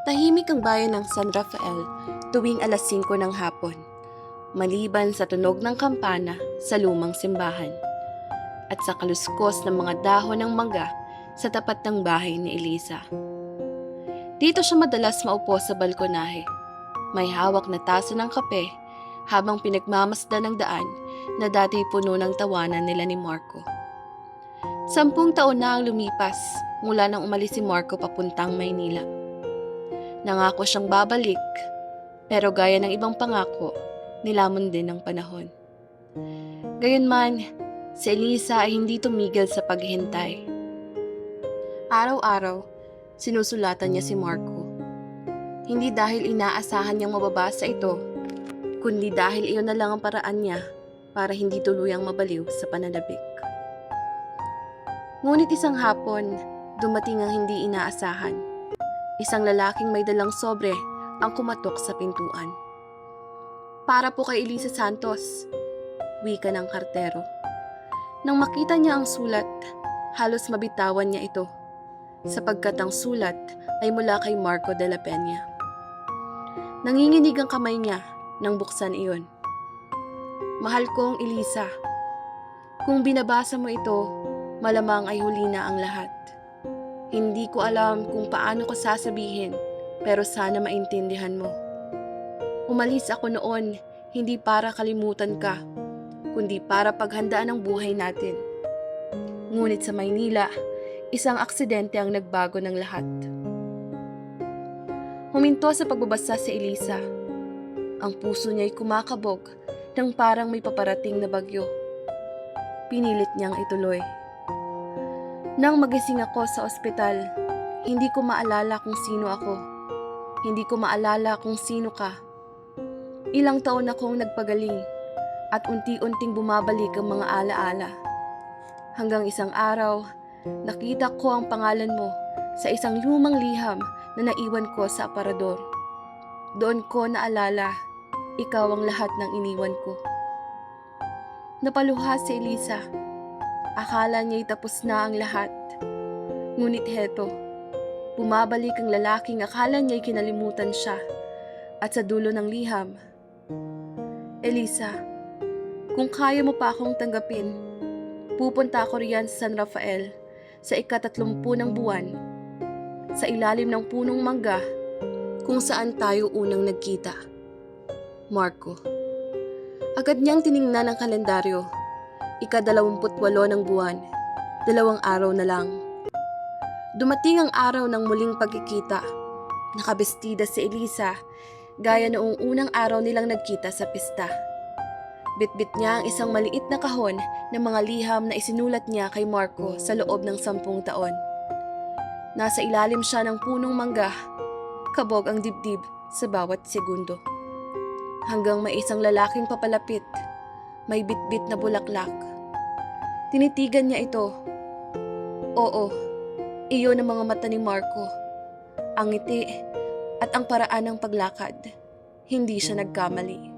Tahimik ang bayan ng San Rafael tuwing alas 5 ng hapon, maliban sa tunog ng kampana sa lumang simbahan at sa kaluskos ng mga dahon ng mangga sa tapat ng bahay ni Elisa. Dito siya madalas maupo sa balkonahe, may hawak na tasa ng kape habang pinagmamasdan ng daan na dati puno ng tawanan nila ni Marco. 10 taon na ang lumipas mula nang umalis si Marco papuntang Maynila. Nangako siyang babalik, pero gaya ng ibang pangako, nilamon din ng panahon. Gayunman, si Elisa ay hindi tumigil sa paghihintay. Araw-araw, sinusulatan niya si Marco. Hindi dahil inaasahan niyang mababasa ito, kundi dahil iyon na lang ang paraan niya para hindi tuluyang mabaliw sa pananabik. Ngunit isang hapon, dumating ang hindi inaasahan. Isang lalaking may dalang sobre ang kumatok sa pintuan. "Para po kay Elisa Santos," wika ng kartero. Nang makita niya ang sulat, halos mabitawan niya ito, sapagkat ang sulat ay mula kay Marco de la Peña. Nanginginig ang kamay niya nang buksan iyon. "Mahal kong Elisa, kung binabasa mo ito, malamang ay huli na ang lahat. Hindi ko alam kung paano ko sasabihin, pero sana maintindihan mo. Umalis ako noon, hindi para kalimutan ka, kundi para paghandaan ang buhay natin. Ngunit sa Maynila, isang aksidente ang nagbago ng lahat." Huminto sa pagbabasa si Elisa. Ang puso niya'y kumakabog nang parang may paparating na bagyo. Pinilit niyang ituloy. "Nang magising ako sa ospital, hindi ko maalala kung sino ako. Hindi ko maalala kung sino ka. Ilang taon akong nagpagaling at unti-unting bumabalik ang mga alaala. Hanggang isang araw, nakita ko ang pangalan mo sa isang lumang liham na naiwan ko sa aparador. Doon ko naalala, ikaw ang lahat ng iniwan ko." Napaluha si Elisa. Akala niya'y tapos na ang lahat. Ngunit heto, bumabalik ang lalaking akala niya'y kinalimutan siya. At sa dulo ng liham, "Elisa, kung kaya mo pa akong tanggapin, pupunta ako riyan sa San Rafael sa ika-30 ng buwan, sa ilalim ng punong mangga kung saan tayo unang nagkita. Marco." Agad niyang tiningnan ang kalendaryo. Ika-28 ng buwan, 2 araw na lang. Dumating ang araw ng muling pagkikita. Nakabestida si Elisa, gaya noong unang araw nilang nagkita sa pista. Bitbit niya ang isang maliit na kahon ng mga liham na isinulat niya kay Marco sa loob ng 10 taon. Nasa ilalim siya ng punong mangga, kabog ang dibdib sa bawat segundo. Hanggang may isang lalaking papalapit, may bitbit na bulaklak. Tinitigan niya ito. Oo, iyon ang mga mata ni Marco. Ang ngiti at ang paraan ng paglakad. Hindi siya nagkamali.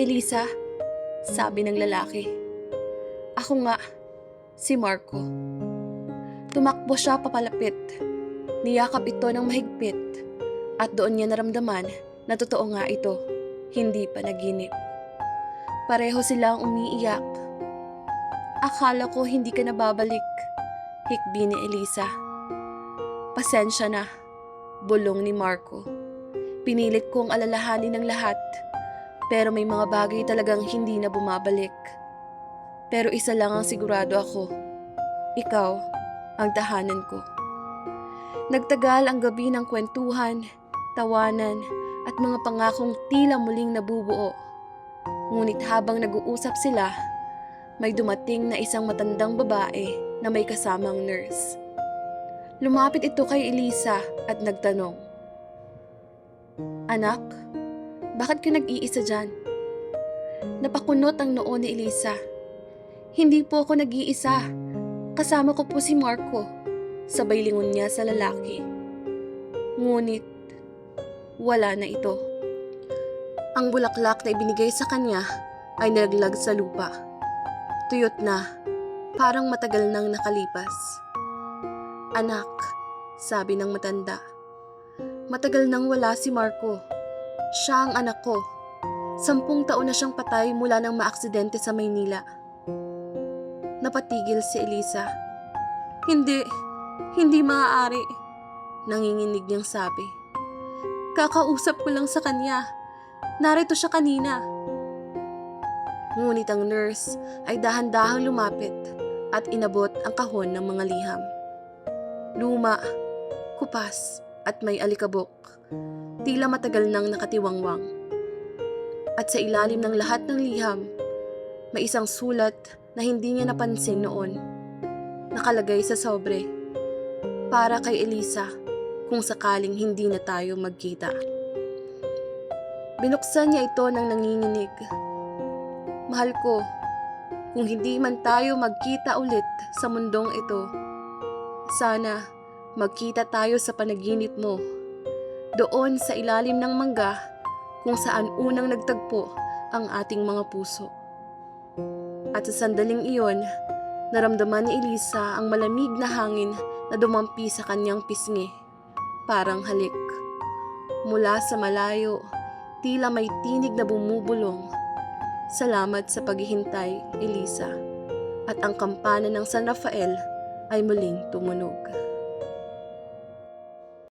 "Elisa," sabi ng lalaki. "Ako nga, si Marco." Tumakbo siya papalapit. Niyakap ito ng mahigpit at doon niya naramdaman na totoo nga ito, hindi panaginip. Pareho silang umiiyak. "Akala ko hindi ka na babalik," hikbi ni Elisa. "Pasensya na," bulong ni Marco. "Pinilit kong alalahanin ang lahat, pero may mga bagay talagang hindi na bumabalik. Pero isa lang ang sigurado ako, ikaw ang tahanan ko." Nagtagal ang gabi ng kwentuhan, tawanan, at mga pangakong tila muling nabubuo. Ngunit habang nag-uusap sila, may dumating na isang matandang babae na may kasamang nurse. Lumapit ito kay Elisa at nagtanong, "Anak, bakit ka nag-iisa dyan?" Napakunot ang noo ni Elisa. "Hindi po ako nag-iisa. Kasama ko po si Marco," sabay lingon niya sa lalaki. Ngunit wala na ito. Ang bulaklak na ibinigay sa kanya ay nalaglag sa lupa. Tuyot na, parang matagal nang nakalipas. "Anak," sabi ng matanda, Matagal nang wala si Marco. Siya ang anak ko. 10 taon na siyang patay mula nang maaksidente sa Maynila. Napatigil si Elisa. Hindi maaari, nanginginig niyang sabi. Kakausap ko lang sa kanya. Narito siya kanina. Ngunit ang nurse ay dahan-dahang lumapit at inabot ang kahon ng mga liham. Luma, kupas at may alikabok. Tila matagal nang nakatiwangwang. At sa ilalim ng lahat ng liham, may isang sulat na hindi niya napansin noon. Nakalagay sa sobre. Para kay Elisa, kung sakaling hindi na tayo magkita. Binuksan niya ito ng nanginginig. Mahal ko, kung hindi man tayo magkita ulit sa mundong ito, sana magkita tayo sa panaginip mo. Doon sa ilalim ng mangga kung saan unang nagtagpo ang ating mga puso. At sa sandaling iyon, naramdaman ni Elisa ang malamig na hangin na dumampi sa kanyang pisngi. Parang halik. Mula sa malayo, tila may tinig na bumubulong. Salamat sa paghihintay, Elisa. At ang kampana ng San Rafael ay muling tumunog.